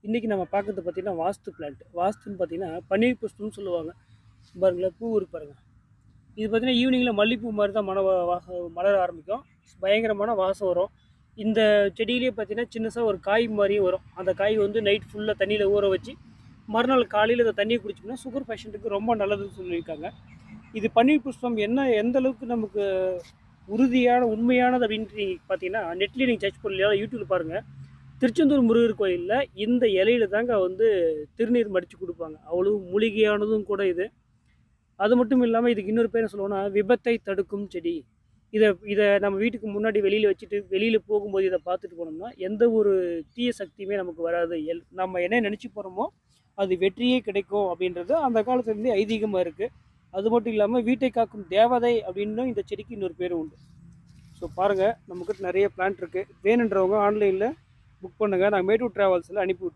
இன்றைக்கி நம்ம பார்க்குறது பார்த்திங்கன்னா வாஸ்து பிளான்ட். வாஸ்துன்னு பார்த்திங்கன்னா பன்னீர் புஷ்பம்னு சொல்லுவாங்க. பாருங்களேன், பூ இருக்கு பாருங்கள். இது பார்த்திங்கன்னா ஈவினிங்கில் மல்லிகைப்பூ மாதிரி தான் மலர ஆரம்பிக்கும். பயங்கரமான வாசம் வரும். இந்த செடியிலே பார்த்திங்கன்னா சின்னதாக ஒரு காய் மாதிரியும் வரும். அந்த காய் வந்து நைட் ஃபுல்லாக தண்ணியில் ஊற வச்சு மறுநாள் காலையில் இந்த தண்ணியை குடிச்சோம்னா சுகர் பேஷண்ட்டுக்கு ரொம்ப நல்லதுன்னு சொல்லியிருக்காங்க. இது பன்னீர் புஷ்பம் எந்த அளவுக்கு நமக்கு உண்மையானது அப்படின்ட்டு பார்த்தீங்கன்னா நெட்லேயே நீங்கள் சர்ச் பண்ணலையா, யூடியூப்ல பாருங்கள். திருச்செந்தூர் முருகர் கோயிலில் இந்த இலையில தாங்க வந்து திருநீர் மடித்து கொடுப்பாங்க. அவ்வளோ மூலிகையானதும் கூட இது. அது மட்டும் இல்லாமல் இதுக்கு இன்னொரு பேர் என்ன சொல்லுவோம்னா விபத்தை தடுக்கும் செடி. இதை நம்ம வீட்டுக்கு முன்னாடி வெளியில் வச்சுட்டு வெளியில் போகும்போது இதை பார்த்துட்டு போனோம்னா எந்த ஒரு தீய சக்தியுமே நமக்கு வராது. நம்ம என்ன நினச்சி போகிறோமோ அது வெற்றியே கிடைக்கும் அப்படின்றது அந்த காலத்துலேருந்தே ஐதீகமாக இருக்குது. அது மட்டும் இல்லாமல் வீட்டை காக்கும் தேவதை அப்படின்னும் இந்த செடிக்கு இன்னொரு பேர் உண்டு. ஸோ பாருங்கள், நம்மக்கிட்ட நிறைய பிளான்ட் இருக்குது. வேணுன்றவங்க ஆன்லைனில் புக் பண்ணுங்கள். நாங்கள் மேட்டூர் ட்ராவல்ஸில் அனுப்பி விட்ருவோம்.